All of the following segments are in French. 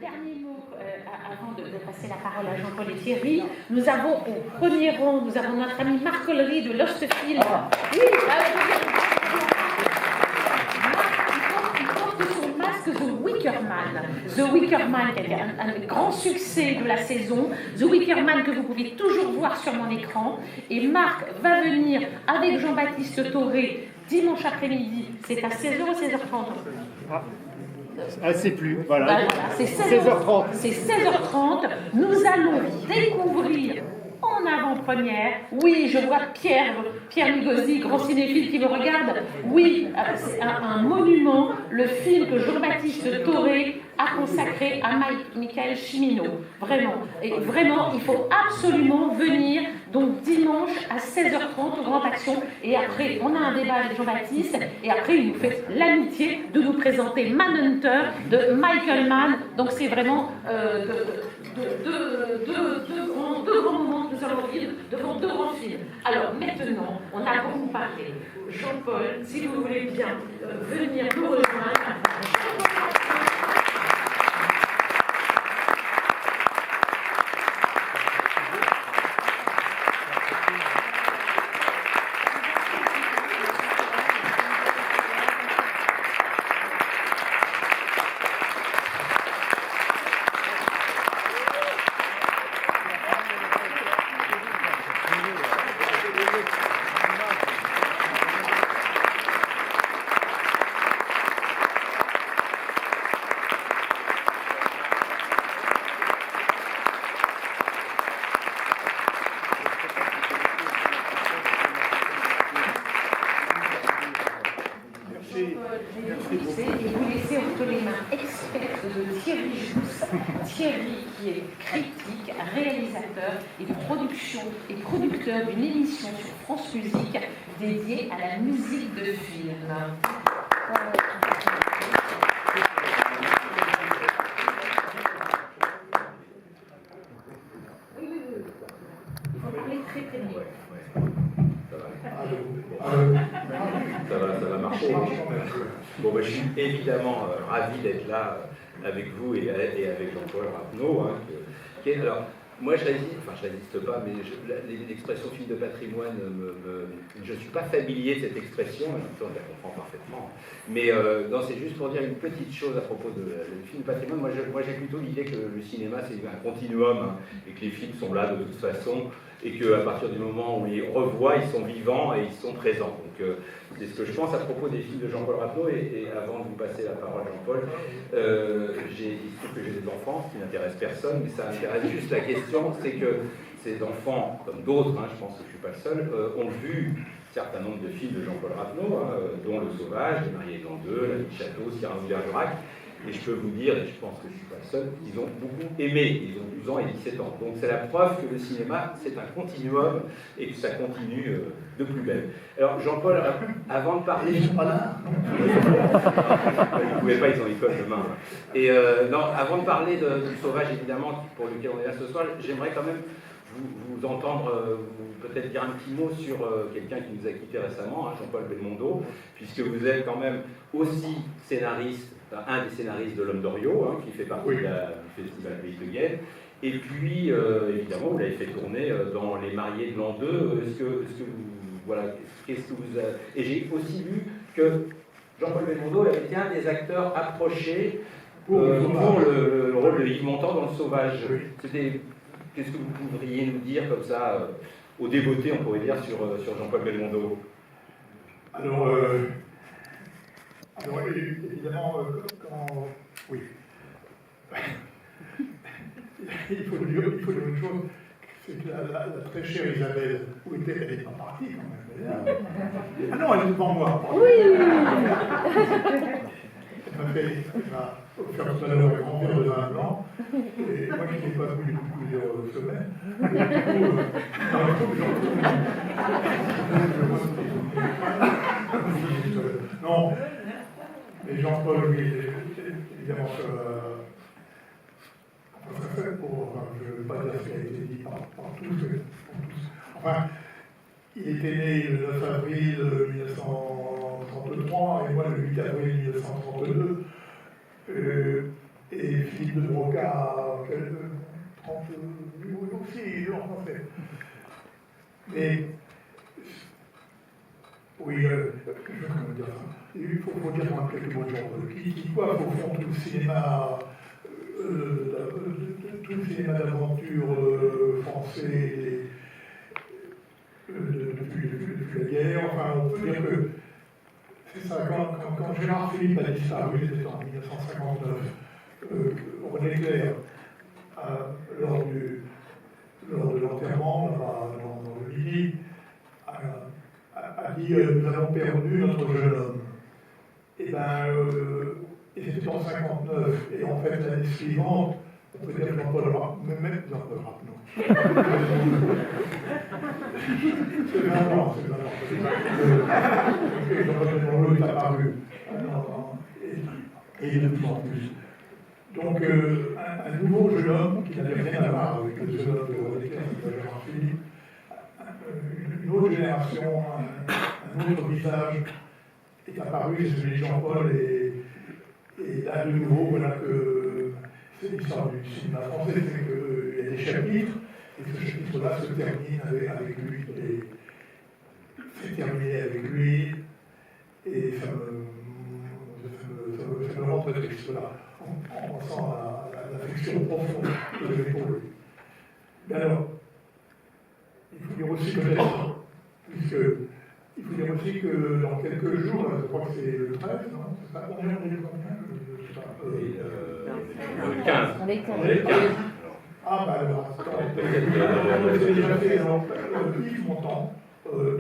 dernier mot avant de passer la parole à Jean-Paul et Thierry. Nous avons au premier rang, nous avons notre ami Marc Collery de Lostfilm. Oui, il porte son masque The Wicker Man. The Wicker Man, qui a été un grand succès de la saison. The Wicker Man que vous pouvez toujours voir sur mon écran. Et Marc va venir avec Jean-Baptiste Thoré dimanche après-midi. C'est à 16h ou 16h30 ? Ah, c'est plus, voilà. C'est 16h30. C'est 16h30. Nous allons découvrir en avant-première. Oui, je vois Pierre Migosi, grand cinéphile qui me regarde. Oui, c'est un monument, le film que Jean-Baptiste Thoré a consacré à Michael Cimino. Vraiment. Et vraiment, il faut absolument venir. Donc dimanche à 16h30 au Grand Action. Et après, on a un débat avec Jean-Baptiste. Et après, il nous fait l'amitié de nous présenter Manhunter de Michael Mann. Donc c'est vraiment deux grands moments que nous allons vivre devant deux grands films. Alors maintenant, on a beaucoup parlé. Jean-Paul, si vous voulez bien venir nous rejoindre. Thierry, qui est critique, réalisateur et producteur d'une émission sur France Musique dédiée à la musique de film. Il faut parler très très vite. Ça va marcher. Bon, je suis évidemment ravi d'être là avec vous et avec Jean-Paul Rapneau. Alors, moi, je résiste pas, mais l'expression film de patrimoine, je ne suis pas familier de cette expression, en même temps, je la comprends parfaitement. Mais non, c'est juste pour dire une petite chose à propos du film de patrimoine. Moi, j'ai plutôt l'idée que le cinéma, c'est un continuum, et que les films sont là de toute façon, et qu'à partir du moment où on les revoit, ils sont vivants et ils sont présents. Donc, c'est ce que je pense à propos des films de Jean-Paul Rapneau. Et avant de vous passer la parole, Jean-Paul, il se trouve que j'ai des enfants, ce qui n'intéresse personne, mais ça m'intéresse juste la question, c'est que ces enfants, comme d'autres, je pense que je ne suis pas le seul, ont vu un certain nombre de films de Jean-Paul Rapneau, dont Le Sauvage, Les Mariés dans deux, La vie de château, Cyrano de Bergerac. Et je peux vous dire, et je pense que je ne suis pas le seul, ils ont beaucoup aimé, ils ont 12 ans et 17 ans. Donc c'est la preuve que le cinéma, c'est un continuum et que ça continue de plus belle. Alors Jean-Paul, avant de parler... Ils ne sont pas là. Ils ne pouvaient pas, ils ont l'école demain. Et non, avant de parler du Sauvage, évidemment, pour lequel on est là ce soir, j'aimerais quand même vous entendre, peut-être dire un petit mot sur quelqu'un qui nous a quittés récemment, Jean-Paul Belmondo, puisque vous êtes quand même aussi scénariste, un des scénaristes de L'Homme d'Oriot, qui fait partie du Festival Pays de Guênes. Et puis, évidemment, vous l'avez fait tourner dans Les Mariés de l'an 2. Est-ce que vous... Voilà, qu'est-ce que vous... Et j'ai aussi vu que Jean-Paul Belmondo avait été un des acteurs approchés pour le rôle de Yves Montand dans Le Sauvage. C'était... Qu'est-ce que vous pourriez nous dire, comme ça, au débeauté, on pourrait dire, sur Jean-Paul Belmondo? Alors, évidemment, oui. il faut dire une chose, c'est que la très chère Isabelle, où était-elle? Elle n'est pas partie quand même. Ah non, elle est devant moi. Oui. Elle m'a offert tout à l'heure un grand verre de vin blanc, et moi je n'ai pas vu depuis plusieurs semaines. Non, mais Jean-Paul, oui, évidemment, je ne veux pas dire ce qui a été dit par tous, enfin, il était né le 9 avril 1933 et moi le 8 avril 1932. Et Philippe de Broca a 30 aussi en français. Mais, oui, comment dire ça? Il faut dire quand même quelques mots de Jean-Paul, qui coiffe au fond tout le cinéma d'aventure français depuis la guerre. Enfin, on peut dire que c'est ça, quand Gérard Philippe a disparu, c'était en 1959, René Clair, lors de l'enterrement, dans le Midi, a dit nous avons perdu notre jeune homme. Et c'était en 59, et en fait l'année suivante, on peut dire que Jean-Paul Rapneau. C'est vraiment. Jean-Paul Rapneau est apparu, et de plus en plus. Donc, un nouveau jeune homme qui n'avait rien à voir avec le jeune homme de Gérard Philippe, une autre génération, un autre visage est apparu, c'est celui de Jean-Paul, et là, de nouveau, voilà que c'est l'histoire du cinéma français, c'est qu'il y a des chapitres, et ce chapitre-là se termine avec lui, et c'est terminé avec lui, et ça me rend très triste, voilà, en pensant à l'affection profonde que j'avais pour lui. Mais alors, il faut dire aussi peut-être, il faut dire aussi que dans quelques jours, je crois que c'est le 13, non? C'est pas combien? Le 15. On est con. Le 15. Ah, bah alors, c'est déjà fait. Yves Montand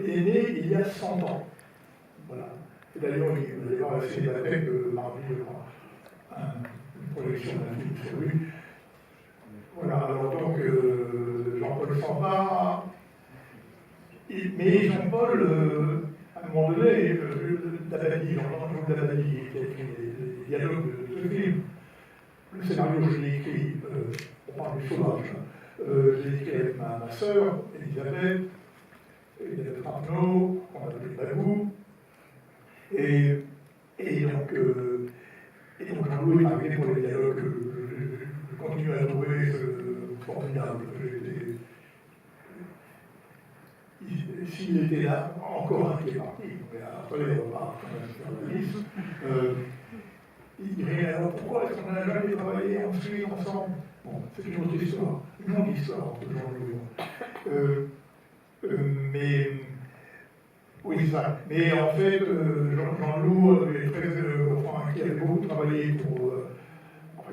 est né il y a 100 ans. Voilà. Et d'ailleurs, il va y avoir la Cinémathèque mardi, je crois, une projection d'un film sur lui. Voilà, alors donc, Jean-Paul s'en va. Mais Jean-Paul, à un moment donné, Dabadi, Jean-Claude Dabadi, qui a écrit les dialogues de ce film, le scénario, je l'ai écrit, on parle du sauvage, je l'ai écrit avec ma sœur, Elisabeth Rapneau, on a appelé Babou, et donc Jean-Louis est arrivé pour les dialogues, je continue à trouver formidable. S'il était là, encore un qui est parti, mais après on va quand même faire la liste, il dirait alors pourquoi est-ce qu'on n'a jamais travaillé ensuite ensemble? Bon, c'est une autre histoire, entre Jean-Louis. Mais oui, ça. Mais en fait, Jean-Loup qui avait beaucoup travaillé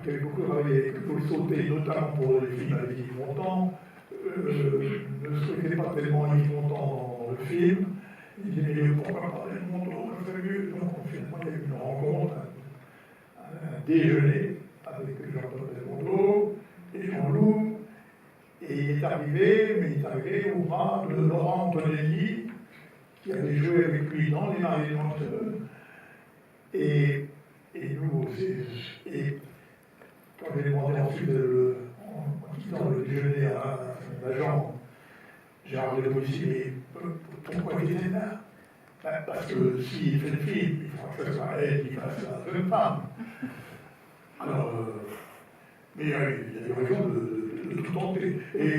qui avait beaucoup travaillé avec Paul Sauté, notamment pour les films avec Yves Montand, ne souhaitait pas tellement Yves Montand dans le film. Il disait, mais pourquoi parler de Montand? Je ferais mieux. Donc, finalement, il y a eu une rencontre, un déjeuner avec Jean-Paul Belmondo et Jean-Loup. Et il est arrivé au bras de Laurent Antonelli, qui avait joué avec lui dans Les Mariés Menteux. Et nous aussi. Et quand j'ai demandé ensuite, en quittant le déjeuner à son agent, Gérard Delboissy, mais pourquoi il était là? Parce que s'il fait le film, il faudra que ce soit elle qui fasse la jeune femme. Alors, mais il y a des raisons de tout tenter. Et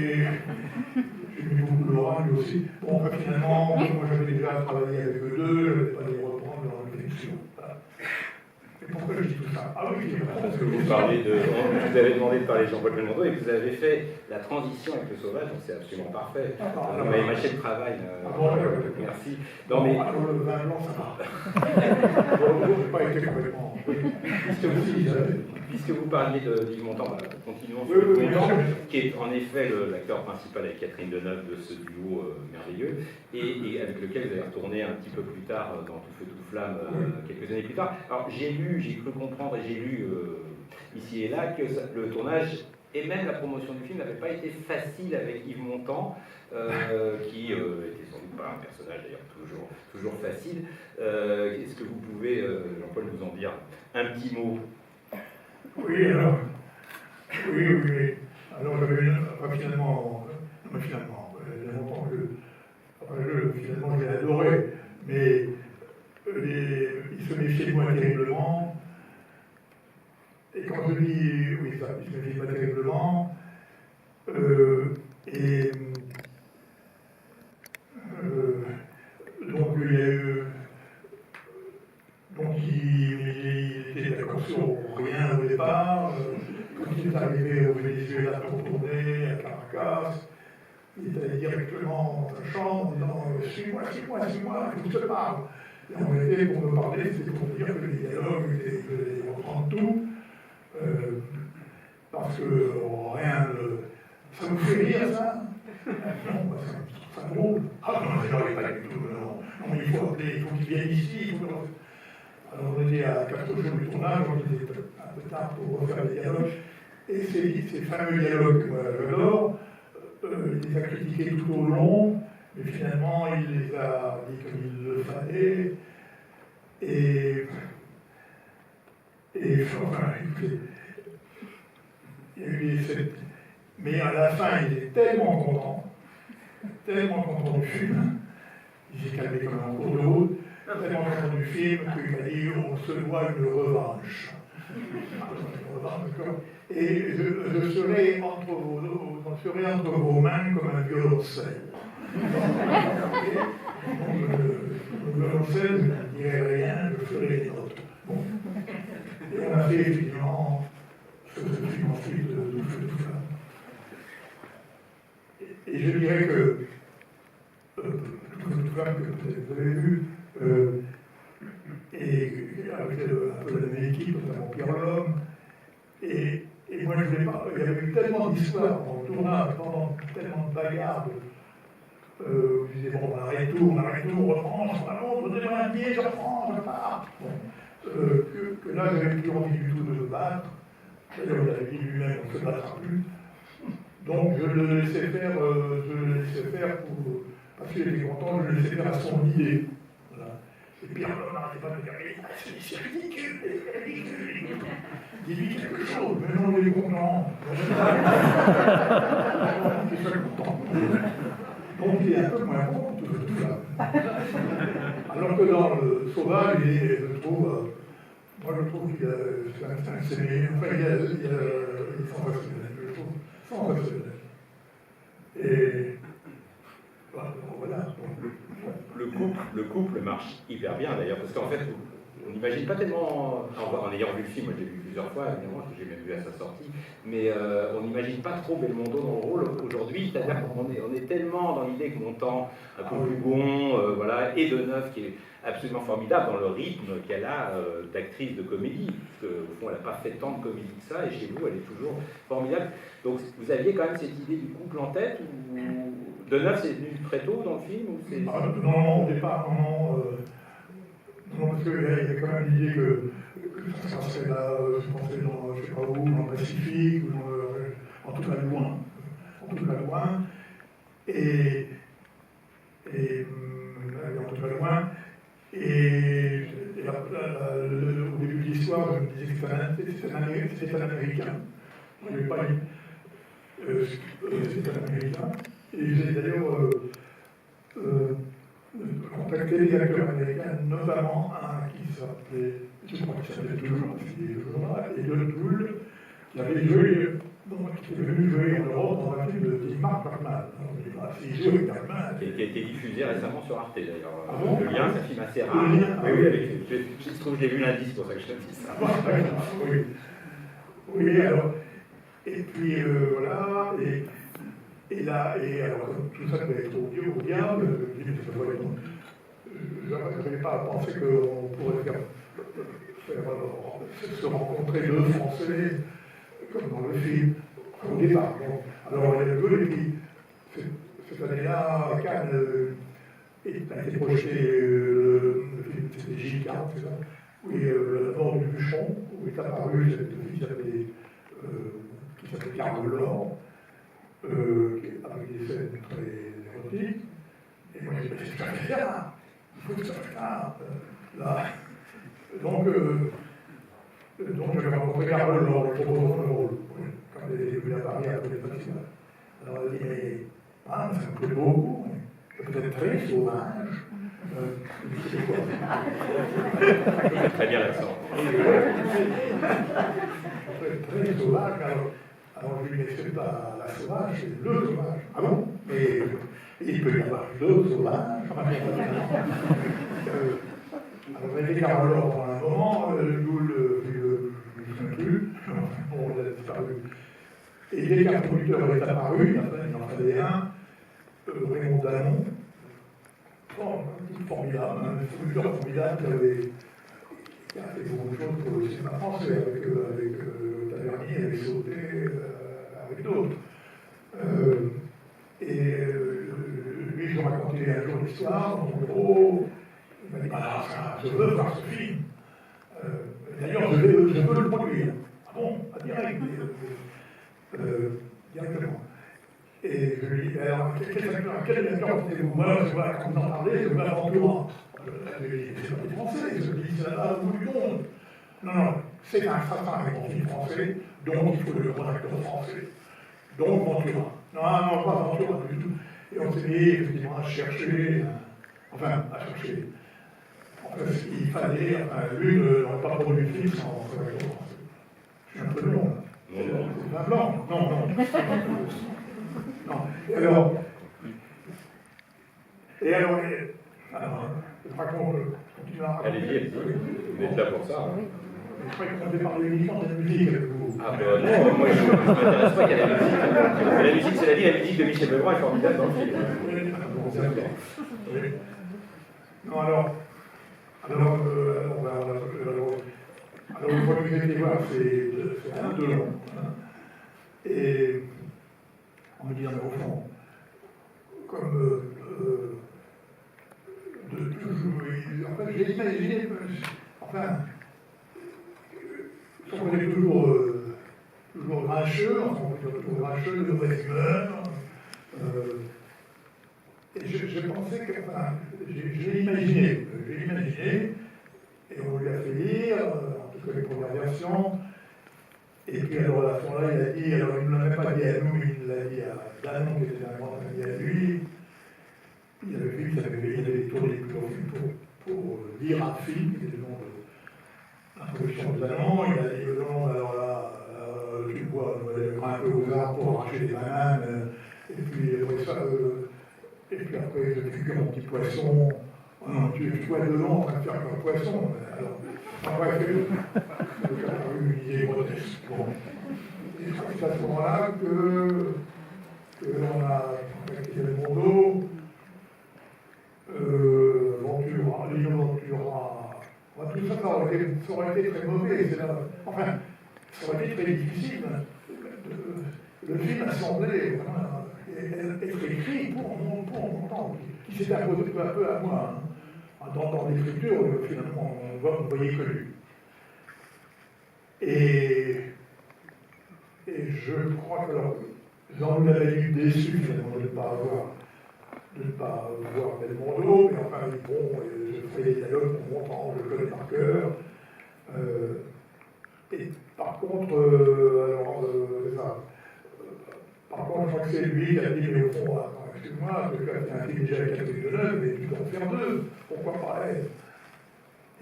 j'ai mis beaucoup de Laurent, lui aussi. Bon, finalement, moi j'avais déjà travaillé avec eux deux, je ne vais pas les reprendre dans la réflexion. Pourquoi je dis tout ça? Ah oui, parce que vous avez demandé de parler de Jean-Paul Belmondo et vous avez fait la transition avec le sauvage, donc c'est absolument parfait. Vous m'avez mâché le travail. Merci. Non, mais... le vin blanc, ça va. Bon, je n'ai pas été complètement... Puisque vous parliez d'Yves Montand, continuons sur Yves Montand, qui est en effet l'acteur principal avec Catherine Deneuve de ce duo merveilleux, et avec lequel vous avez retourné un petit peu plus tard dans Tout feu, toute flamme, quelques années plus tard. Alors j'ai cru comprendre et j'ai lu ici et là que le tournage et même la promotion du film n'avait pas été facile avec Yves Montand, qui était sans doute pas un personnage d'ailleurs toujours facile. Est-ce que vous pouvez, Jean-Paul, nous en dire un petit mot? Oui, alors. Oui. Alors, finalement, il y a longtemps que. Finalement, je l'ai adoré, mais il se méfiait de moi terriblement. Et quand je dis, oui, se méfie pas terriblement. Donc il y a eu. Donc il était d'accord sur rien au départ. Quand il est arrivé au Venezuela pour tourner à Caracas, il est allé directement dans sa chambre en disant suis-moi, suis-moi, suis-moi, il faut que je te parle. Et en réalité, pour me parler, c'était pour dire que les dialogues, il fallait reprendre tout, parce que rien ne. Ça vous fait rire, ça? Non, bah, ça drôle. Ah non, je n'arrive pas du tout, non. Non, il faut appeler, il faut qu'il vienne ici, il faut que... Alors on était à 4 jours du tournage, on était un peu tard pour refaire les dialogues. Et ces fameux dialogues que moi j'adore, il les a critiqués tout au long, mais finalement il les a dit comme il le fallait. Enfin, il y a eu cette... Mais à la fin, il est tellement content du film, il s'est calmé comme un cours de route, tellement content du film qu'il m'a dit on se doit une revanche. Et je serai entre vos mains comme un violoncelle. Le violoncelle, je ne dirai rien, je ferai les notes. Bon. Et on a fait effectivement ce film ensuite de tout ça. Et je dirais que, tout ça que vous avez vu, et avec un peu la même équipe, notamment Pierre Lhomme, et moi je voulais pas, il y avait eu tellement d'histoires en tournage, tellement de bagarres, vous disiez bon, on arrête tout, on reprend, on s'en allons, donnez-moi un billet, je reprends, je pars. Bon. Que là, j'avais plus envie du tout de me battre. D'ailleurs, il avait dit lui-même, on ne se battra plus. Donc je le laissais faire, pour, parce qu'il était content, je le laissais faire à son idée. Voilà. Et puis on n'arrêtait pas de me dire, c'est ridicule, dis-lui quelque chose, mais non, il est content. Il est très content. Donc il est un peu moins bon, tout ça. Alors que dans le Sauvage, je trouve qu'il c'est un sémé, enfin il est sensationnel, je trouve. Et voilà. Le couple marche hyper bien d'ailleurs, parce qu'en fait, on n'imagine pas tellement, en ayant vu le film, moi j'ai vu plusieurs fois, évidemment, j'ai même vu à sa sortie, mais on n'imagine pas trop Belmondo dans le rôle aujourd'hui, c'est-à-dire qu'on est tellement dans l'idée que Montand, un peu plus bon, voilà, et Deneuve qui est absolument formidable dans le rythme qu'elle a d'actrice de comédie, parce qu'au fond elle n'a pas fait tant de comédie que ça, et chez vous elle est toujours formidable. Donc vous aviez quand même cette idée du couple en tête, ou Deneuve c'est venu très tôt dans le film ou c'est... Non, au départ, non, parce qu'il y a quand même l'idée que ça serait là, je pensais dans, je ne sais pas où, dans le Pacifique, ou en tout cas loin. En tout cas loin. Et en tout cas loin. Et au début de l'histoire, je me disais que c'était un Américain. Je n'avais pas dit. C'était un Américain. Et j'ai d'ailleurs contacté les acteurs américains, notamment un qui s'appelait, je crois qu'il s'appelait toujours, et de Toul, qui avait joué, qui était venu jouer en Europe dans un film de Dietmar Bergman. Il jouait avec Bergman. Qui a été diffusé récemment sur Arte d'ailleurs. Ah bon? Le lien, c'est un film assez rare. Oui, je trouve que j'ai vu l'indice, c'est pour ça que je te dis ça. Oui, alors, et puis voilà, et là, alors, tout ça devait être au diable, je n'avais pas pensé qu'on pourrait se rencontrer deux Français, comme dans le film, au départ. Bon. Alors, il y a deux, et puis, cette année-là, Cannes a été projeté, le film, c'était J40, c'est ça, oui, La mort du bûcheron, où est apparue cette fille qui s'appelait Carole Laure, avec des scènes très érotiques. Et moi, j'ai dit, c'est pas ça, il faut que ça fasse là. Donc j'avais rencontré Carole Laure, je propose le rôle, quand elle est venue à Paris après le festival. Alors elle dit, mais ça me plaît beaucoup, peut-être très sauvage. Très bien l'accent. Très sauvage. sauvage. Alors je lui dis, mais c'est pas la sauvage, c'est le sauvage. Ah bon? Mais il peut y avoir d'autres sauvages. Alors, elle était Carole pendant un moment, nous le souviens plus, on a disparu. Et dès qu'un producteur est apparu, il en fallait un, Raymond Danon, un type formidable, un producteur formidable qui a fait beaucoup de choses pour le cinéma français, avec Tavernier, avec Sauté, avec d'autres. Lui, je racontais un jour l'histoire dans mon bureau. Il m'a dit, ah, ça, je veux voir ce film. D'ailleurs, je veux le produire. Ah bon, pas direct, mais directement. Et je lui dis, alors, quel acteur vous? Moi, je vois, quand vous en parlez, je veux Aventura. Je lui dis, c'est pas des Français, je lui dis, c'est là au bout du monde. Non, c'est un certain film français, donc il faut le grand acteur français. Donc Ventura. Non, pas Ventura du tout. Et on s'est mis effectivement à chercher. En fait, il fallait, lui n'aurait pas produit le film sans travailler au français. Je suis un peu long, là. C'est pas blanc. Non. Non. Et alors, je raconte, je continue à raconter. Allez-y, vous êtes là pour ça. Je croyais qu'on devait parler uniquement de la musique avec vous. Ah ben non, moi je ne m'intéresse pas qu'à la musique. Mais la musique, cela dit, la musique de Michel Legrand est formidable dans le film. Non, alors, le premier que j'ai été voir, c'est un de long. Et on me dit, au fond, comme en fait, j'ai imaginé, on est toujours grincheux, de mauvaise humeur. Et j'ai pensé que, j'ai imaginé, et on lui a fait lire, en tout cas les premières versions. Et puis alors à la fin là, il a dit, alors il ne l'a même pas dit à nous, il l'a dit à Danon, qui était un grand ami à lui. Il avait tourné plusieurs films pour lire un film, qui était le nom de l'introduction de Danon. Il a dit, non, alors là, tu vois, on va aller un peu aux arbres pour arracher des bananes, et puis après, je figure mon petit poisson. Oh non, tu vois de long en train de faire comme un poisson. Alors, après, j'ai eu une idée grotesque. Bon. Et c'est à ce moment-là que l'on a contacté le Mondo, Lino Ventura. Tout ça, ça aurait été très mauvais. Enfin, ça aurait été très difficile. Le film a semblé être écrit pour mon temps, qui s'est imposé peu à peu à moi. Dans l'écriture, finalement, on ne voyait que lui. Et je crois que Jean nous l'avait eu déçu finalement de ne pas voir Belmondo, mais enfin, bon, je fais des dialogues pour mon temps, je le connais par cœur. Et par contre, par contre, je crois que c'est lui qui a dit, mais au fond, excuse-moi, tu as fait un film déjà avec Catherine Deneuve, mais tu dois en faire deux, pourquoi pas elle?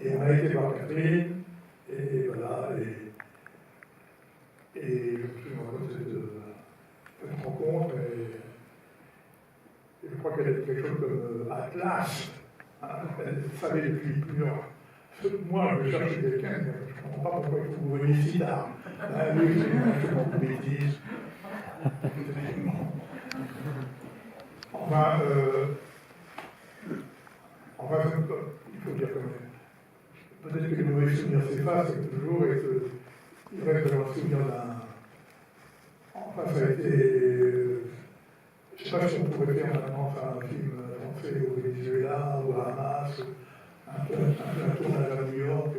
Et on a été voir Catherine, et voilà, et je me souviens de cette rencontre, et je crois qu'elle a dit quelque chose comme Atlas. Elle savait depuis plusieurs mois que je cherchais quelqu'un, mais je ne comprends pas pourquoi il faut que vous veniez si tard. Oui, c'est une bêtise. Enfin, il faut dire que peut-être que les mauvais souvenirs s'effacent toujours et qu'il reste dans le souvenir d'un. Enfin, ça a été. Je ne sais pas si on pourrait faire maintenant un film français au Venezuela, au Bahamas, un tournage à New York.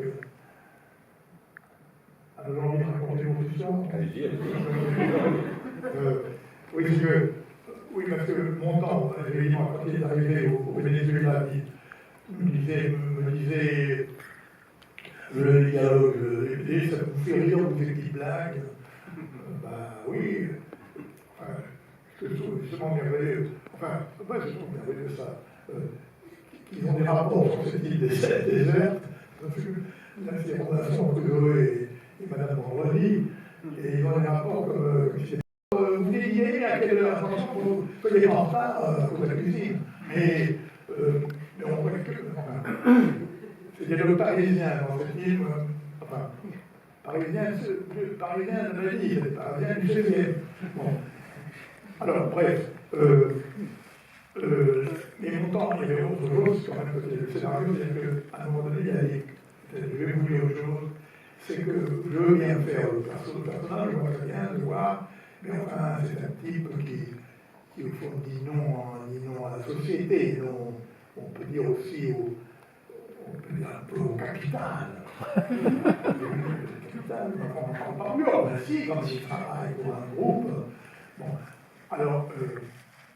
Alors, j'ai envie de raconter votre histoire. Allez-y. Oui, parce que mon temps, évidemment, quand il est arrivé au Venezuela, me disait le dialogue, ça vous fait rire, vous faites des blagues. Oui. Enfin, je trouve justement merveilleux. Enfin, je trouve merveilleux ça. Ils ont des rapports sur cette île déserte. Là, c'est la relation entre eux et Madame Vendredi. Et ils ont ont des rapports comme vous déliez à quelle heure, attention, vous ne soyez pas en retard à cause de la cuisine. Mais on voit que. Enfin, c'est le Parisien dans ce film, enfin, Parisien de la vie, c'est Parisien du 16e. Bon. Alors, bref, mais longtemps, il y avait autre chose, quand même, côté le scénario, c'est qu'à un moment donné, il y avait, je vais vous dire autre chose, c'est que je veux bien faire le personnage, je vois très bien le voir, mais enfin, c'est un type qui au fond, dit non à la société, non, on peut dire aussi on peut dire un peu au capital. Le capital, on n'en parle pas plus, mais si, quand il travaille pour un groupe. Bon, alors,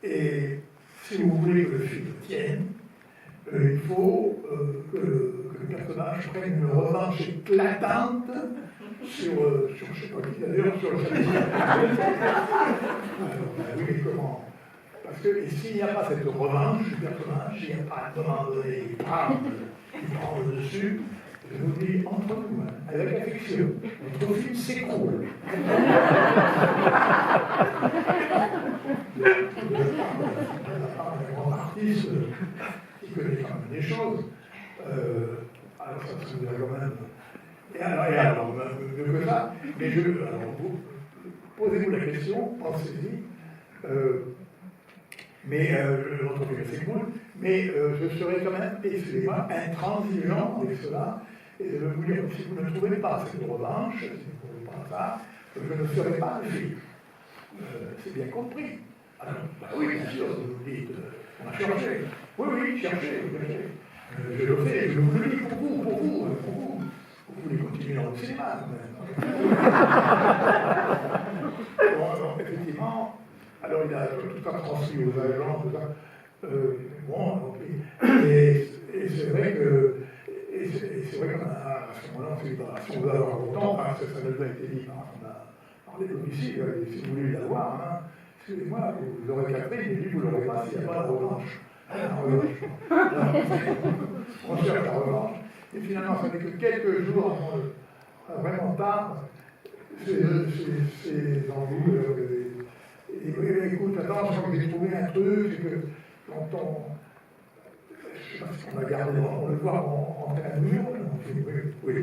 et si vous voulez que le film tienne, il faut que le personnage prenne une revanche éclatante sur je ne sais pas qui d'ailleurs, sur le oui, mais comment? Parce que s'il n'y a pas cette revanche du personnage, s'il n'y a pas un moment donné, il prend le dessus, je vous dis entre nous, avec affection, notre film s'écroule. Un grand artiste qui connaît quand même des choses, alors ça se dirait quand même. Et alors, mieux que ça, mais alors vous, posez-vous la question, pensez-y, l'autre film s'écroule, mais je serai quand même, excusez-moi, intransigeant avec cela, et je veux vous dire, si vous ne trouvez pas cette revanche, si vous ne trouvez pas ça, je ne serai pas le film. C'est bien compris. Alors, bah oui, bien sûr, vous me dites, on a cherché. Oui, cherchez. Je le fais, je vous le dis pour vous. Vous voulez continuer dans le cinéma, quand même. Bon, alors, effectivement, alors il a tout ça transmis aux agents, tout ça. Bon, et c'est vrai que. C'est vrai qu'à ce moment-là, si on veut avoir longtemps, ça nous a été dit, on a parlé de ici, si vous voulez l'avoir, excusez-moi, vous l'aurez capté, mais lui, vous ne l'aurez pas s'il n'y a pas de revanche. On cherche la revanche, et finalement, ça n'est que quelques jours avant vraiment tard, ces enjeux. Et écoute, attends, je crois que j'ai trouvé un truc, c'est que quand on. On a gardé, on le voit en plein mur, oui.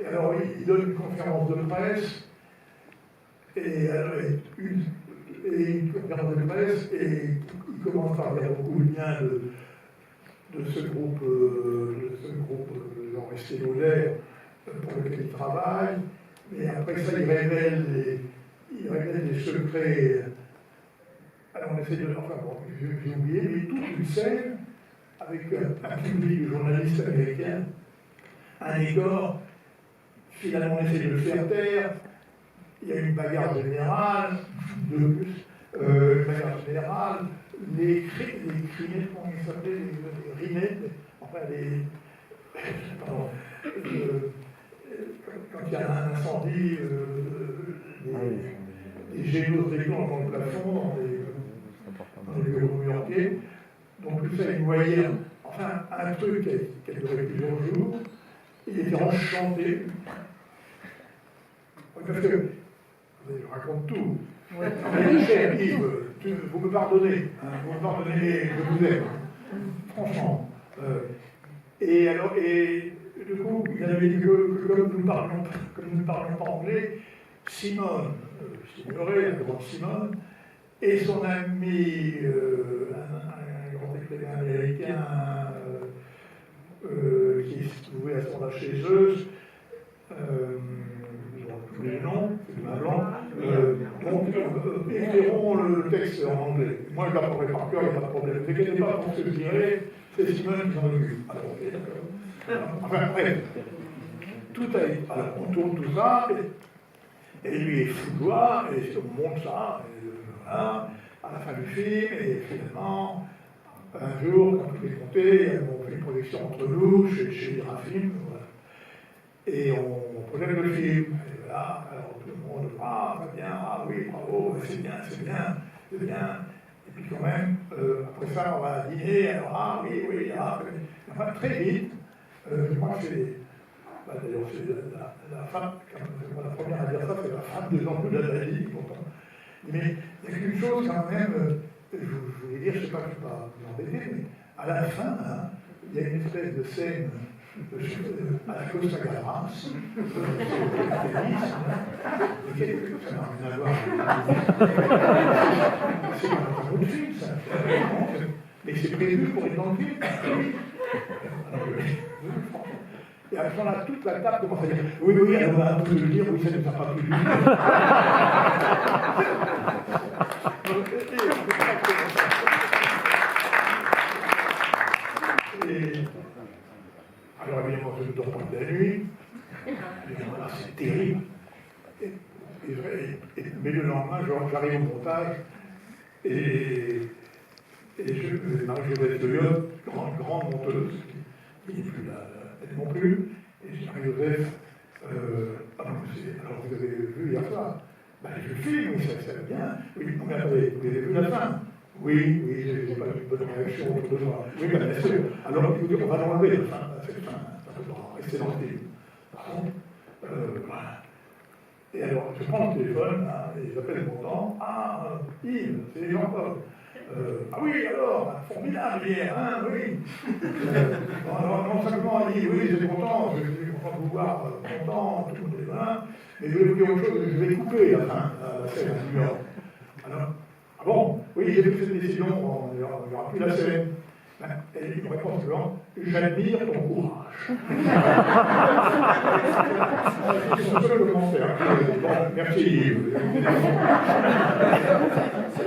Et alors, il donne une conférence de presse, et une conférence de presse, et il commence par dire beaucoup de bien de ce groupe Jean Resté-Lauder, pour lequel il travaille, mais après ça, il révèle des secrets. Alors, on essaie de. Enfin, bon, j'ai oublié, mais toute une scène avec un public de journalistes américains, un décor, finalement on essaie de le faire taire, il y a une bagarre générale, les crinettes, comment ils s'appelaient, les rinettes, enfin pardon, quand il y a un incendie, des géniaux de région dans le plafond, dans les bureaux new-yorkais. Donc tout ça, il voyait un truc qui a duré plusieurs jours. Il était enchanté. Parce que, je raconte tout. Mais cher Yves, vous me pardonnez. Vous me pardonnez, mais je vous aime. Franchement. Et alors, du coup, il avait dit que comme nous ne parlons pas anglais, Simone, Signoret, la grande Simone, et son ami, un grand écrivain américain qui se trouvait à ce moment-là chez eux, je ne sais plus les noms, c'est ma blanc, donc éclairons le texte en anglais. Moi, je l'apprendrai par cœur, il n'y a pas de problème. Ne vous inquiétez pas pour ce que je dirai, c'est Simone qui s'en occupe. Alors, ok, d'accord. Enfin, bref, on tourne tout ça, et lui est fou de joie, et on monte ça, et voilà, à la fin du film, et finalement, un jour, quand tout est compté, on fait une projection entre nous, chez Irafim, voilà. Et on projette le film, et voilà, alors tout le monde, va bien, oui, bravo, c'est bien. Et puis quand même, après ça, on va dîner, alors oui, enfin, très vite, je crois que c'est, d'ailleurs, c'est la femme, la première à dire ça, c'est la femme des enjeux de la vie, pourtant. Mais il y a quelque chose quand même, je voulais dire, je ne sais pas, je ne vais pas vous embêter, mais à la fin, hein, il y a une espèce de scène à la Costa Gavras, ça n'a rien à voir c'est un autre film, ça. Mais c'est prévu pour être dans le film. Et à ce moment-là, toute la table commence à dire oui, oui, elle va un peu le dire, oui, ça ne nous a pas plu. Alors évidemment, je ne dors pas de la nuit. C'est terrible. Mais le lendemain, j'arrive au montage et Marie-Joseph Deliotte, grande monteuse, qui n'est plus là, elle non plus, et Marie-Joseph, alors vous avez vu hier soir, ben, je filme, oui, ça va bien. Oui, non mais attendez, vous avez vu la fin? Oui, oui, j'ai pas eu de bonne réaction autour de moi. Oui, ben, bien sûr. Alors, écoutez, on va l'enlever, la fin, cette fin, ça peut rester dans le film. Par contre, voilà. Et alors, je prends le téléphone, hein, et j'appelle mon temps. Ah, Yves, c'est Jean-Paul. Ah oui, alors, formidable hier, hein, oui. Non simplement, il dit, oui, j'étais content, je suis content de vous voir, content, tout le monde est là. Mais je vais vous dire autre chose, je vais couper la fin, la scène à New York. Alors, ah bon, oui, j'ai pris cette décision, il n'y aura plus la scène. Et il me répond suivant, j'admire ton courage. C'est son seul commentaire. Bon, merci Yves.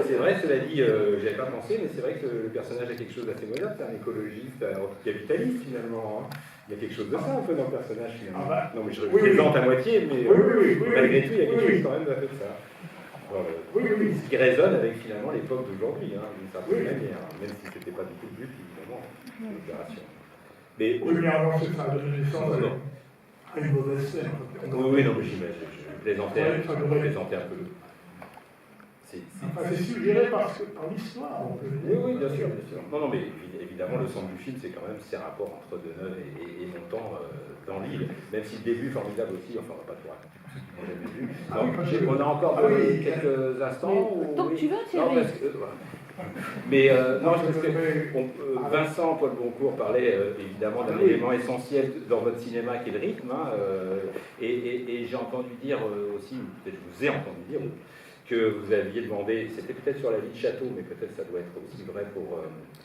C'est vrai, cela dit, j'avais pas pensé, mais c'est vrai que le personnage a quelque chose d'assez moderne, c'est un écologiste, un capitaliste finalement. Hein. Il y a quelque chose de ça un peu dans le personnage finalement. Ah bah, non mais je plaisante à moitié, mais malgré tout, il y a quelque chose quand même d'un peu de ça. Ce qui résonne avec finalement l'époque d'aujourd'hui, hein, d'une certaine manière, même si ce n'était pas du tout le but, évidemment, de l'opération. Mais alors c'est ça, donner naissance à une mauvaise scène. Oui, non, mais j'imagine, je plaisantais un peu. C'est suggéré par l'histoire, on peut dire. Oui, bien sûr, bien sûr. Non, mais évidemment, le centre du film, c'est quand même ces rapports entre Deneuve et Montand dans l'île, même si le début est formidable aussi, enfin, on va pas tout raconter. On a encore quelques instants. Donc tu veux, Thierry? Mais non, parce que Vincent Paul Boncourt parlait évidemment d'un élément essentiel dans votre cinéma qui est le rythme, hein, et j'ai entendu dire aussi, peut-être je vous ai entendu dire, que vous aviez demandé, c'était peut-être sur la vie de château, mais peut-être ça doit être aussi vrai pour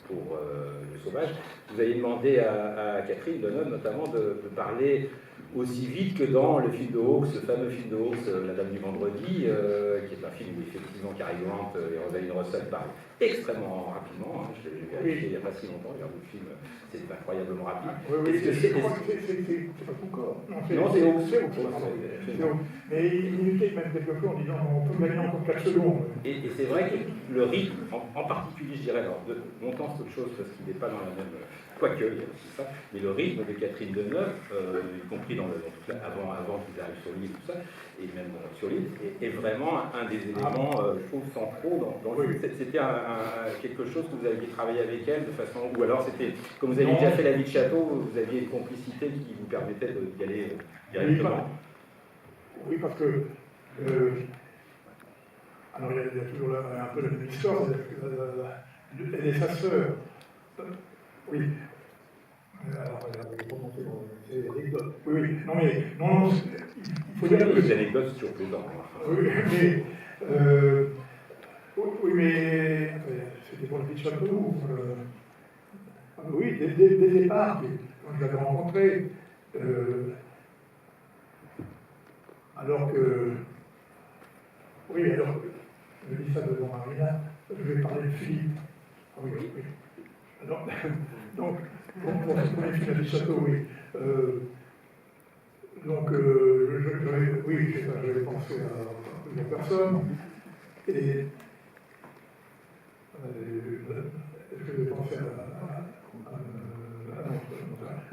le sauvage, vous aviez demandé à Catherine Deneuve notamment de parler aussi vite que dans le film de Hawks, ce fameux film de Hawks, La Dame du Vendredi, qui est un film où effectivement Cary Grant et Rosalind Russell parlent extrêmement rapidement. Hein, je l'ai vérifié il n'y a pas si longtemps, regardez le film, c'est incroyablement rapide. C'est pas Foucault. Non, c'est Hawks. Mais il était même quelquefois en disant on peut gagner encore 4 secondes. Et c'est vrai que le rythme, en particulier, je dirais, alors de Montand c'est autre chose parce qu'il n'est pas dans la même. Quoique, il y a aussi ça, mais le rythme de Catherine Deneuve, y compris avant qu'ils arrivent sur l'île, tout ça, et même sur l'île, est vraiment un des éléments, je trouve, centraux dans le film. C'était quelque chose que vous aviez travaillé avec elle de façon. Ou alors c'était, comme vous aviez déjà fait La Vie de Château, vous aviez une complicité qui vous permettait d'y aller directement. Oui, parce que. Alors, il y a toujours un peu la même histoire, elle et sa sœur. Oui. Alors, c'est l'anecdote. Oui. Non, il faut dire que. Les anecdotes, c'est toujours plaisant. Oui, mais. Oui, mais. C'était pour le petit château. Oui, dès le départ, quand je l'avais rencontré, alors que. Oui, alors, je dis ça devant Marina, je vais parler de Philippe. Oui. Alors, donc, pour les films du château, oui. Donc, j'avais pensé à plusieurs personnes. Et est-ce que j'ai pensé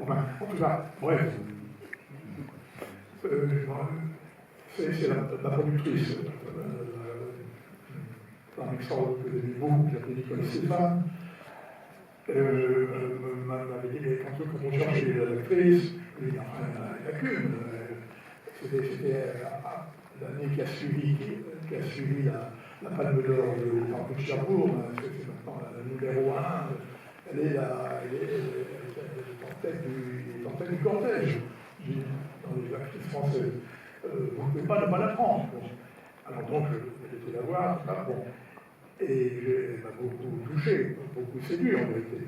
enfin, en tout cas, bref. C'est la productrice, un extraordinaire que j'aimais beaucoup, qui s'appelait Nicole Stéphane. M'avait dit, mais quand on cherchait l'actrice, il n'y a qu'une. C'était l'année qui a suivi la Palme d'Or du Temple de Cherbourg, c'est maintenant la numéro 1, elle est en tête du cortège dans les actrices françaises. Vous ne pouvez pas ne pas la prendre. Bon. Alors donc, j'ai été la voir, bon. Et elle m'a beaucoup touché, beaucoup séduit en vérité.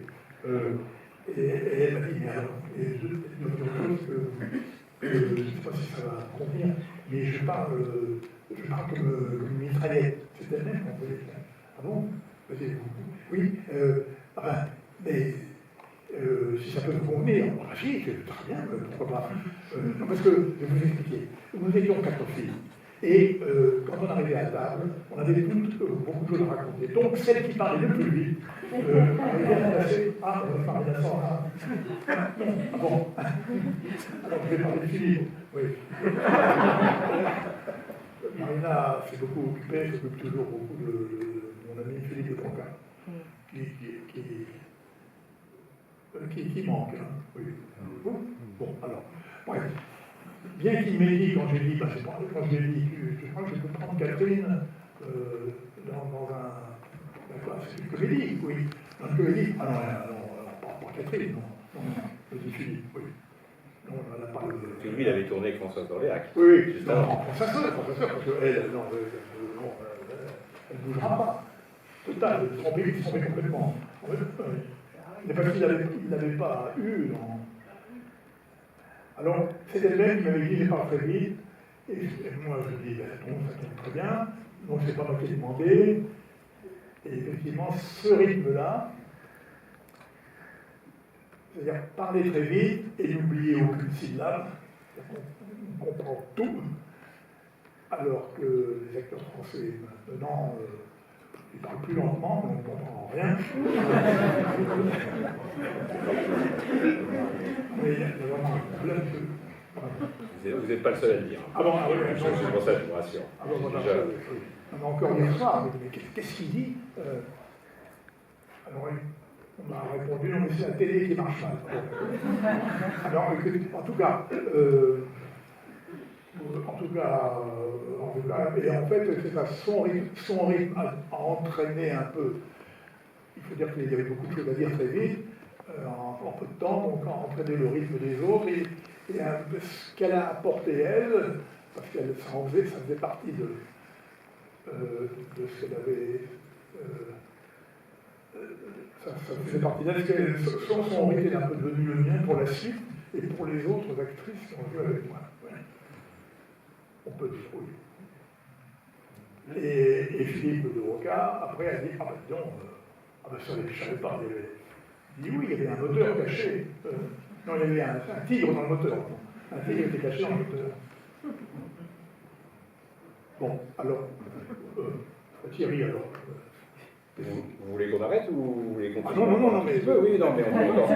Et elle m'a dit, mais alors, et je ne sais pas si ça va convenir, mais je parle comme une mitraillette. C'est elle-même qu'on peut dire. Ah bon? Oui, enfin, mais si ça peut vous convenir, la fille, c'est très bien, pourquoi pas. Non, parce que, je vais vous expliquer, nous étions 4 filles. Et quand on arrivait à table, on avait toutes beaucoup de choses à raconter. Donc, celle qui parlait le plus vite, arrivait à passer. Ah, on va parler d'ascenseur. Ah bon. Alors, je vais parler de Philippe. Oui. Marina s'est beaucoup occupée, s'occupe toujours beaucoup de mon ami Philippe de Conca, qui manque. Hein. Oui. Bon, alors, bref. Bien qu'il m'ait dit, quand j'ai dit, je crois que je peux prendre Catherine dans un classe, c'est une comédie, oui. Dans une comédie, ah non, pas Catherine, non, je suis, oui. Non, on n'a pas le... Parce que lui, il avait tourné avec Françoise d'Orléac. Oui, juste avant. Sa sœur, parce qu'elle, non, elle ne bougera pas. Total, elle se trompait complètement. Mais parce qu'il n'avait pas eu dans... Alors, c'est elle-même qui m'avait dit, je parle très vite, et moi je dis, ben, non, ça tombe très bien, donc c'est pas moi qui ai demandé, et effectivement, ce rythme-là, c'est-à-dire parler très vite et n'oublier aucune syllabe, on comprend tout, alors que les acteurs français maintenant, ils parlent plus lentement, mais on ne comprend rien. Mais il y a vraiment un problème de... Vous n'êtes pas le seul à le dire. Ah bon, ah oui, c'est pour ça que je vous rassure. Ah bon, déjà, encore hier soir, mais qu'est-ce qu'il dit Alors, on m'a répondu, non, mais c'est la télé qui marche mal. Alors, en tout cas, et en fait, c'est ça, son rythme a entraîné un peu. Il faut dire qu'il y avait beaucoup de choses à dire très vite, en peu de temps, donc a entraîné le rythme des autres, et ce qu'elle a apporté elle, parce que ça faisait partie de ce qu'elle avait. Ça faisait partie d'elle, son rythme est un peu devenu le mien pour la suite, et pour les autres actrices qui ont joué avec moi. On peut dire oui. Et Philippe de Roca, après, a dit, ah ben non, ça, je ne savais pas. Il dit, oui, il y avait un moteur caché. Non, il y avait un tigre dans le moteur. Un tigre était caché dans le moteur. Bon, alors, Thierry, alors... Vous voulez qu'on arrête ou vous voulez qu'on continue? Non, mais... Oui, non, mais on peut...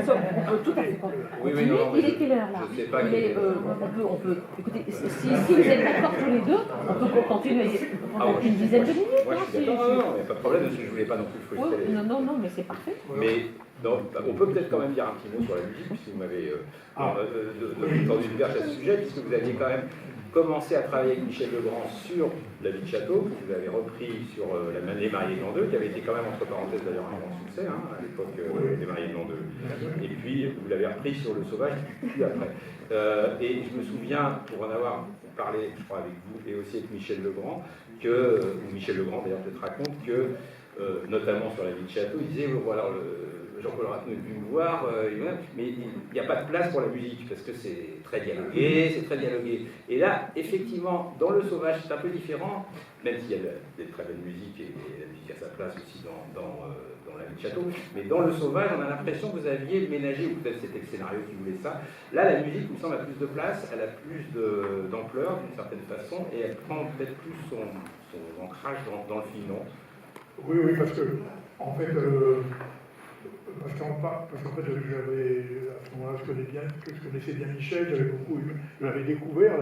Tout à fait. Oui, non, il est quelle heure, là? Je sais pas. On peut... Écoutez, si vous êtes d'accord tous les deux, on peut continuer pendant une dizaine de minutes. Moi, je suis d'accord, non, il n'y a pas de problème, parce que je ne voulais pas non plus frustrer. Non, mais c'est parfait. Mais on peut peut-être quand même dire un petit mot sur la musique, puisque vous m'avez tendu une perche à ce sujet, puisque vous aviez quand même commencé à travailler avec Michel Legrand sur La vie de Château, que vous avez repris sur La Manée Mariée Gland 2, qui avait été quand même, entre parenthèses d'ailleurs, un grand succès, hein, à l'époque des Mariée Gland 2. Et puis, vous l'avez repris sur Le Sauvage, puis après. Et je me souviens, pour en avoir parlé, je crois, avec vous, et aussi avec Michel Legrand, ou Michel Legrand d'ailleurs peut-être raconte que, notamment sur La vie de Château, il disait, voilà, Jean-Paul Ratneau est venu me voir, mais il n'y a pas de place pour la musique, parce que c'est très dialogué, Et là, effectivement, dans Le Sauvage, c'est un peu différent, même s'il y a des très belles musiques, et la musique a sa place aussi dans La vie de Château, mais dans Le Sauvage, on a l'impression que vous aviez ménagé, ou peut-être c'était le scénario qui voulait ça. Là, la musique, il me semble, a plus de place, elle a plus d'ampleur, d'une certaine façon, et elle prend peut-être plus son ancrage dans le film, non? Oui, parce que, en fait... Parce qu'en fait, j'avais, à ce moment-là, je connaissais bien Michel, j'avais découvert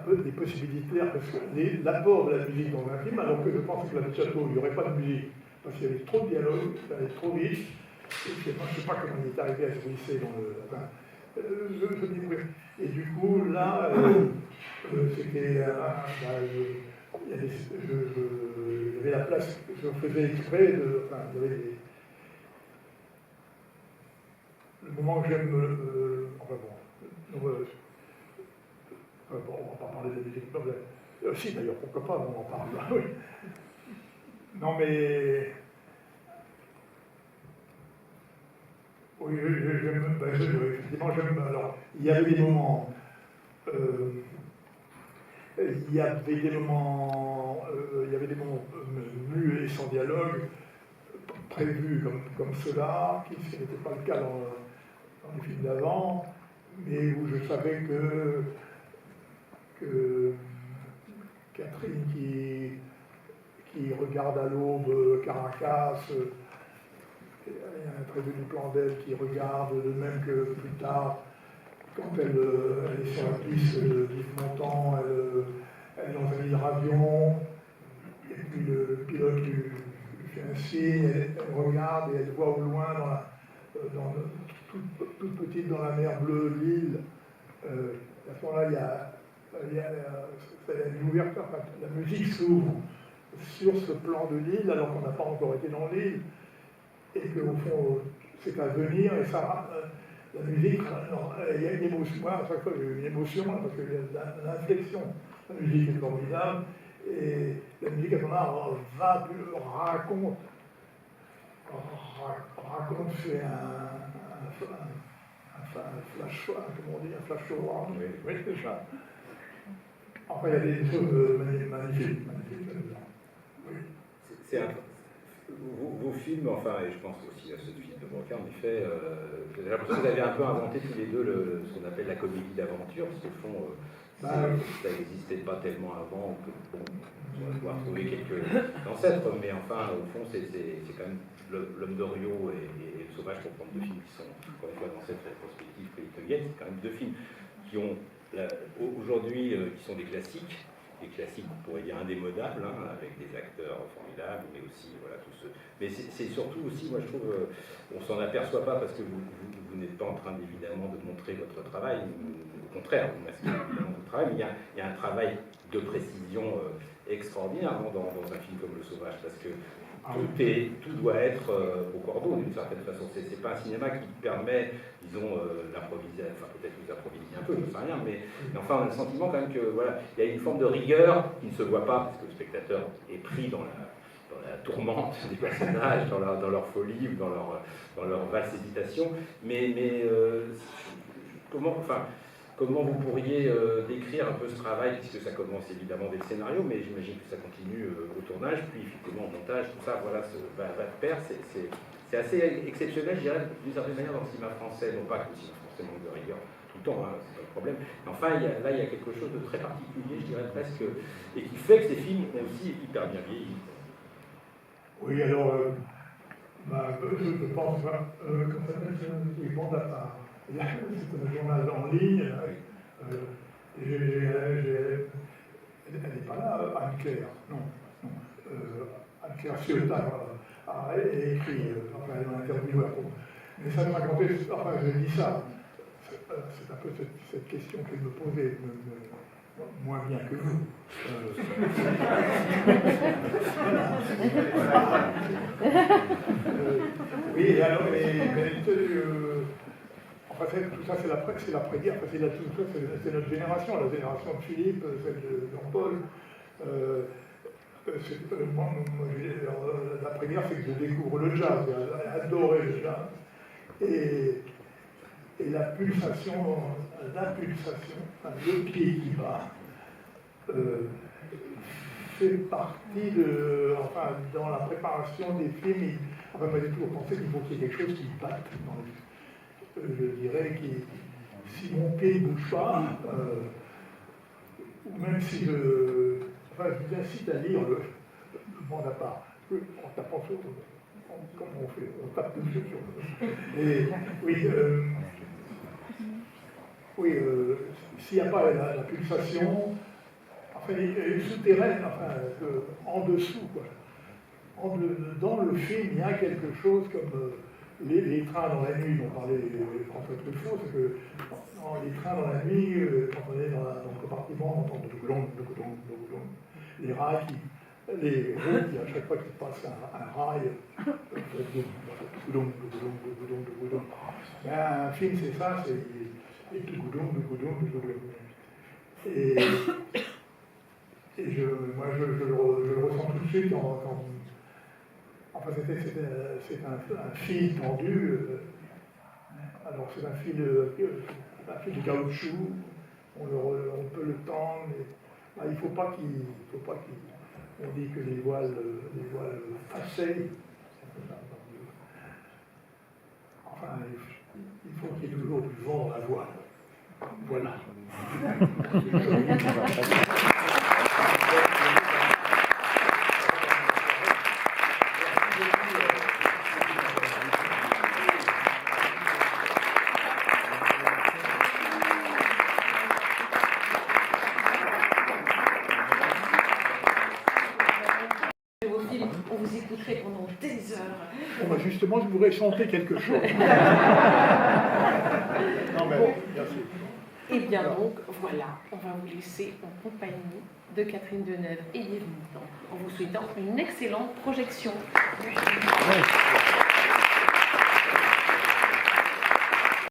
les possibilités, parce que l'apport de la musique dans un film, alors que je pense que La vie de Château, il n'y aurait pas de musique, parce qu'il y avait trop de dialogue, ça allait trop vite, et je ne sais pas comment il est arrivé à se glisser dans le... Enfin, je découvrais. Et du coup, là, c'était. Il y avait la place, je faisais exprès de. Enfin, il y avait le moment que j'aime. Enfin bon. Bon, on va pas parler de la musique. Non, si, d'ailleurs, pourquoi pas, on en parle. Oui. Non, mais. Oui, j'aime. Effectivement, j'aime. Alors, il y avait des moments. Il y avait des moments muets et sans dialogue, prévus comme cela, qui n'était pas le cas dans les films d'avant, mais où je savais que Catherine qui regarde à l'aube Caracas, il y a un très joli plan d'elle qui regarde, de même que plus tard, quand elle est sur la piste d'Yves Montand, elle est dans un hydravion, et puis le pilote lui fait un signe, elle regarde et elle voit au loin, toute petite dans la mer bleue de l'île. À ce moment-là, il y a une ouverture, la musique s'ouvre sur ce plan de l'île, alors qu'on n'a pas encore été dans l'île, et qu'au fond, c'est à venir, et ça. La musique, il y a une émotion. Moi, à chaque fois, j'ai eu une émotion, parce que l'inflexion, la musique est formidable, et la musique, à ce moment-là, raconte, fait un flash, comment on dit, un flash forward. Oui, c'est ça. Enfin, il y a des choses magnifiques. Oui. Vos films, enfin, et je pense aussi à ce film de Broca, en effet, j'ai l'impression que vous avez un peu inventé tous les deux ce qu'on appelle la comédie d'aventure, parce qu'au fond, ça n'existait pas tellement avant, que, bon, on va pouvoir trouver quelques ancêtres, mais enfin, au fond, c'est quand même L'Homme d'Oriot et Le Sauvage, pour prendre deux films qui sont, encore une fois, dans cette rétrospective pellicanienne, c'est quand même deux films qui ont, aujourd'hui, qui sont des classiques, on pourrait dire indémodables, hein, avec des acteurs formidables, mais aussi, voilà, tout ce... Mais c'est surtout aussi, moi je trouve, on s'en aperçoit pas parce que vous n'êtes pas en train évidemment de montrer votre travail, au contraire, vous masquez évidemment votre travail, mais il y a un travail de précision extraordinaire dans un film comme Le Sauvage, parce que tout doit être au cordeau d'une certaine façon. C'est pas un cinéma qui permet, disons, d'improviser, enfin peut-être vous improvisez un peu, je ne sais rien, mais enfin on a le sentiment quand même que voilà, il y a une forme de rigueur qui ne se voit pas, parce que le spectateur est pris dans la tourmente des personnages, dans leur folie ou dans leur vaste hésitation, mais comment vous pourriez décrire un peu ce travail, puisque ça commence évidemment dès le scénario, mais j'imagine que ça continue au tournage, puis effectivement au montage, tout ça, voilà, va de pair, c'est assez exceptionnel, je dirais, d'une certaine manière, dans le cinéma français, non pas que le cinéma français manque de rigueur tout le temps, hein, c'est pas le problème, mais enfin, il y a quelque chose de très particulier, je dirais presque, et qui fait que ces films ont aussi hyper bien vieilli. Oui, alors, je pense, comme ça s'appelle, Bande à part. C'est un journal en ligne. Elle n'est pas là, Anne-Claire. Non. Anne-Claire Ciotat a écrit, enfin, elle m'a interviewé à propos. Mais ça m'a raconté, enfin, j'ai dit ça. C'est un peu cette question qu'elle me posait, moins bien que vous. Oui, alors, enfin, tout ça, c'est l'après-guerre, enfin, c'est notre génération, la génération de Philippe, celle de Jean-Paul. L'après-guerre, c'est que je découvre le jazz, j'ai adoré le jazz. Et la pulsation, enfin, le pied qui bat, fait partie dans la préparation des films. Enfin, pas du tout, on pensait qu'il faut qu'il y ait quelque chose qui batte dans le film. Je dirais que si mon pied ne bouge pas, ou même si je vous incite à lire le Bande à part, en tapant sur, comment on fait, on tape dessus sur. Et oui, s'il n'y a pas la pulsation, enfin, elle est souterraine, enfin, en dessous, quoi. Dans le film, il y a quelque chose comme les trains dans la nuit, dont parlait François Truffaut, c'est que dans les trains dans la nuit, quand on est dans le compartiment, on entend les rails les roues qui, à chaque fois qu'ils passent un rail, un film, c'est ça, c'est et moi, je le ressens tout de suite enfin, c'est un fil tendu. Alors, c'est un fil de caoutchouc. On peut le tendre, mais il ne faut pas qu'il. On dit que les voiles passées. Enfin, il faut qu'il y ait toujours du vent dans la voile. Voilà. On vous écouterait pendant des heures. Bon, bah justement, je voudrais chanter quelque chose. Non, mais Bon. merci. Et bien donc, voilà, on va vous laisser en compagnie de Catherine Deneuve et Yves Montand, en vous souhaitant une excellente projection. Merci.